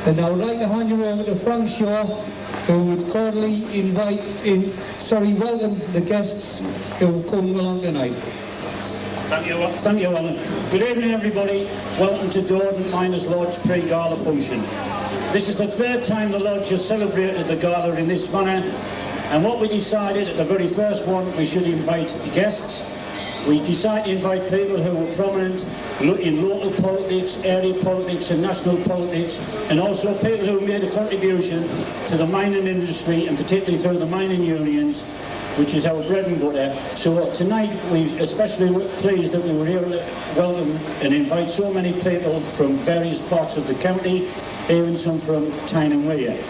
And I would like to hand you over to Frank Shaw, who would cordially welcome the guests who have come along tonight. Thank you, Alan. Good evening, everybody. Welcome to Dawdon Miners Lodge pre-gala function. This is the third time the Lodge has celebrated the gala in this manner, and what we decided at the very first one, we should invite guests. We decided to invite people who were prominent in local politics, area politics and national politics, and also people who made a contribution to the mining industry, and particularly through the mining unions, which is our bread and butter. So tonight we're especially pleased that we were able to welcome and invite so many people from various parts of the county, even some from Tyne and Wear.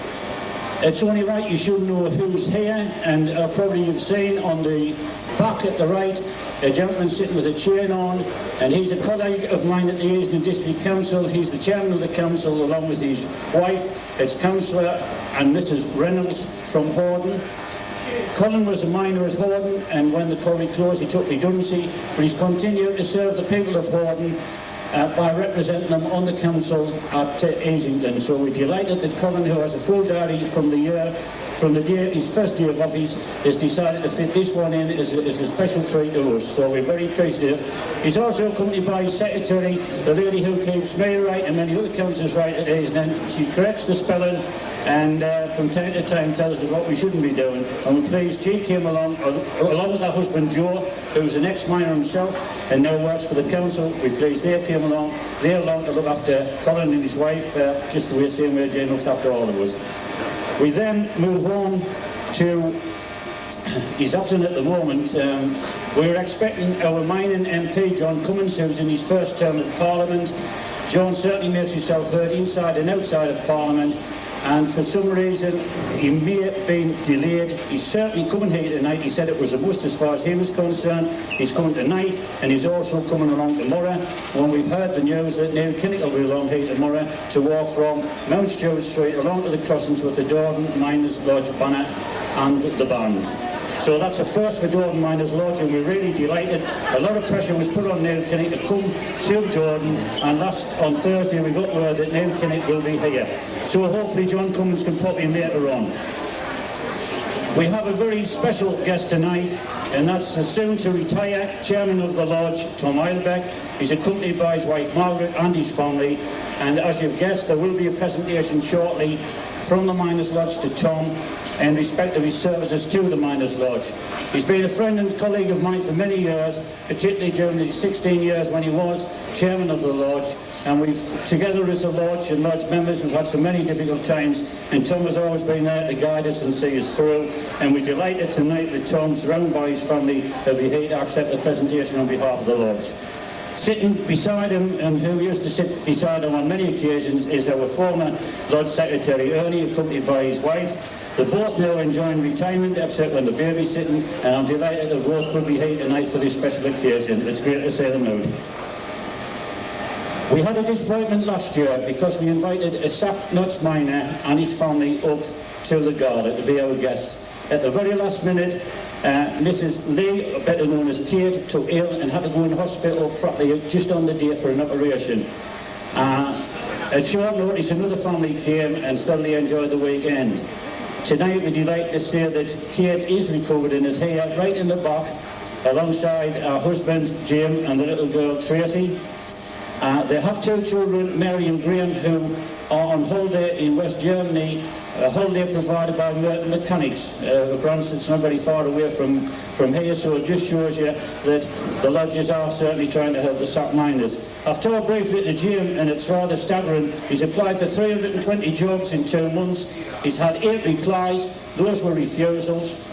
It's only right you should know who's here, and probably you've seen on the back at the right a gentleman sitting with a chain on, and he's a colleague of mine at the Easton District Council. He's the chairman of the council along with his wife. It's Councillor and Mrs Reynolds from Hordon. Colin was a miner at Hordon, and when the quarry closed he took redundancy, but he's continued to serve the people of Hordon by representing them on the council at Easington. So we're delighted that Colin, who has a full diary from the day, his first day of office, has decided to fit this one in as a special treat to us. So we're very appreciative. He's also accompanied by his secretary, the lady who keeps me right and many other councillors right at Easington. She corrects the spelling and from time to time tells us what we shouldn't be doing. And we're pleased she came along with her husband Joe, who's an ex-miner himself and now works for the council. We're pleased they came along. They're along to look after Colin and his wife, just the same way Jane looks after all of us. We then move on to, he's absent at the moment, We're expecting our mining MP, John Cummins, who's in his first term at Parliament. John certainly makes himself heard inside and outside of Parliament, and for some reason he may have been delayed. He's certainly coming here tonight. He said it was a must as far as he was concerned. He's coming tonight, and he's also coming along tomorrow when we've heard the news that Neil Kinnick will be along here tomorrow to walk from Mount Stewart Street along to the crossings with the Dawdon Miners Lodge banner and the band. So that's a first for Dawdon Miners Lodge, and we're really delighted. A lot of pressure was put on Neil Kinnick to come to Dawdon, and on Thursday we got word that Neil Kinnick will be here. So hopefully John Cummins can pop in later on. We have a very special guest tonight, and that's the soon-to-retire chairman of the lodge, Tom Eilbeck. He's accompanied by his wife Margaret and his family, and as you've guessed, there will be a presentation shortly from the Miners Lodge to Tom in respect of his services to the Miners Lodge. He's been a friend and colleague of mine for many years, particularly during the 16 years when he was chairman of the lodge, and we've, together as a lodge and lodge members, we've had so many difficult times, and Tom has always been there to guide us and see us through, and we're delighted tonight that Tom's surrounded by his family who'll be here to accept the presentation on behalf of the lodge. Sitting beside him, and who used to sit beside him on many occasions, is our former Lodge Secretary Ernie, accompanied by his wife. They're both now enjoying retirement, except when the baby's sitting, and I'm delighted that both could be here tonight for this special occasion. It's great to see them out. We had a disappointment last year because we invited a sacked nuts miner and his family up to the Gala to be our guests. At the very last minute, Mrs. Lee, better known as Kate, took ill and had to go in hospital probably just on the day for an operation. At short notice, another family came and steadily enjoyed the weekend. Tonight we're delighted to say that Kate is recovered and is here right in the back alongside her husband Jim and the little girl Tracy. They have two children, Mary and Graham, who are on holiday in West Germany, a holiday provided by Merton Mechanics, a branch that's not very far away from here, so it just shows you that the lodges are certainly trying to help the sack miners. I've talked briefly to Jim, and it's rather staggering. He's applied for 320 jobs in 2 months. He's had 8 replies. Those were refusals.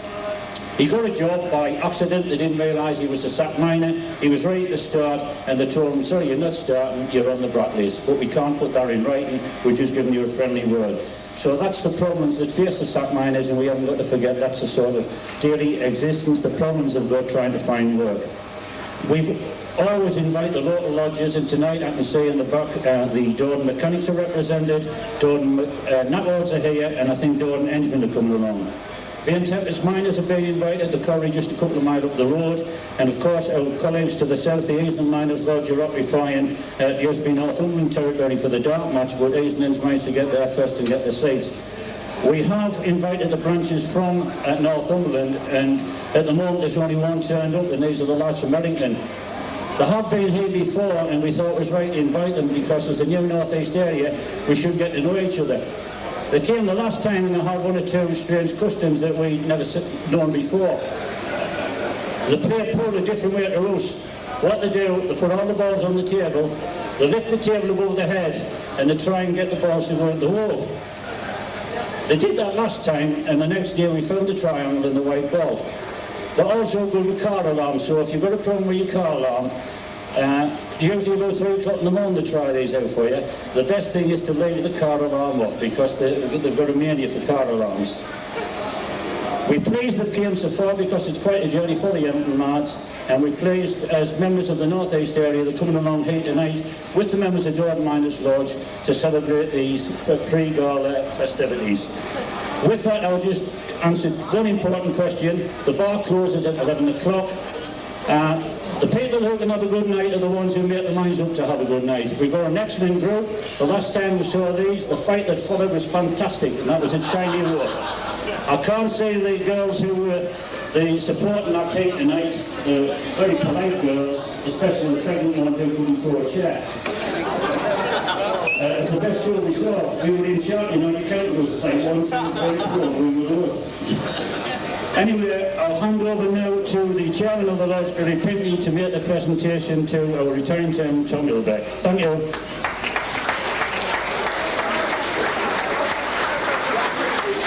He got a job by accident. They didn't realise he was a sack miner. He was ready to start, and they told him, sorry, you're not starting, you're on the brat list. But we can't put that in writing. We're just giving you a friendly word. So that's the problems that face the sack miners, and we haven't got to forget that's the sort of daily existence, the problems they've got trying to find work. We've always invite the local lodges, and tonight I can see in the back the Dawdon Mechanics are represented, Dawdon Knapwards are here, and I think Dawdon Engine are coming along. The Tempest Miners have been invited, the quarry just a couple of miles up the road, and of course our colleagues to the south, the Easton Miners Lodge, are occupying USB Northumberland territory for the dark match, but Easton's managed to get there first and get the seats. We have invited the branches from Northumberland, and at the moment there's only one turned up, and these are the lads from Wellington. They have been here before, and we thought it was right to invite them because as a new North East area, we should get to know each other. They came the last time and they had 1 or 2 strange customs that we'd never known before. They play it pulled a different way to us. What they do, they put all the balls on the table, they lift the table above their head, and they try and get the balls to go in the hole. They did that last time, and the next day we found the triangle and the white ball. They're also good with car alarms, so if you've got a problem with your car alarm, usually about 3 o'clock in the morning to try these out for you. The best thing is to leave the car alarm off because they've got a mania for car alarms. We're pleased they've came so far because it's quite a journey for the young lads, and we're pleased as members of the North East area they're coming along here tonight with the members of Dawdon Miners Lodge to celebrate these pre-Gala festivities. With that, I'll just answer one important question. The bar closes at 11 o'clock. The people who can have a good night are the ones who make their minds up to have a good night. We've got an excellent group. The last time we saw these, the fight that followed was fantastic, and that was at Shiny Road. I can't say the girls who were the supporting our team tonight, the very polite girls, especially the pregnant one who couldn't throw a chair. It's the best show we saw. We were in charge, you know, you counted us like 1, 2, 3, 4, we were those. Anyway, I'll hand over now to the chairman of the lodge, Billy Pinkney, to make the presentation to our retiring chairman, Tom Eilbeck. Thank you.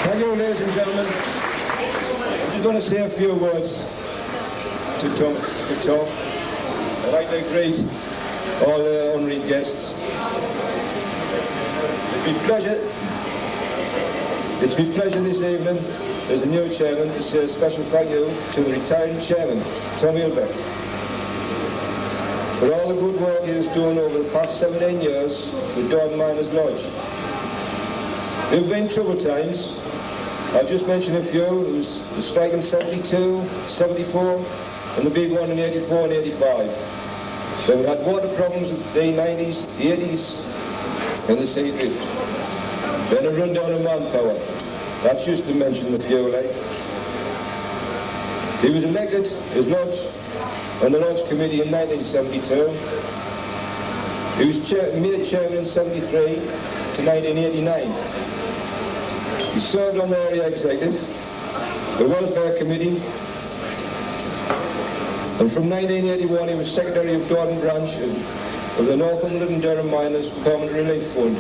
Thank you, ladies and gentlemen. I'm just going to say a few words. to Tom, for Tom. I'd like to greet all the honorary guests. It's my pleasure this evening, as a new chairman, to say a special thank you to the retiring chairman, Tom Hilbeck, for all the good work he has done over the past 17 years with Dawdon Miners Lodge. There have been troubled times. I'll just mention a few. There was the strike in 72, 74, and the big one in 84 and 85. Then we had water problems in the 90s, the 80s, and the sea drift. Then a rundown of manpower. That's just to mention a few, like. He was elected as Lodge on the Lodge Committee in 1972. He was made chairman in 73 to 1989. He served on the area executive, the welfare committee, and from 1981 he was secretary of Dawdon branch of the Northumberland and Durham Miners Permanent Relief Fund.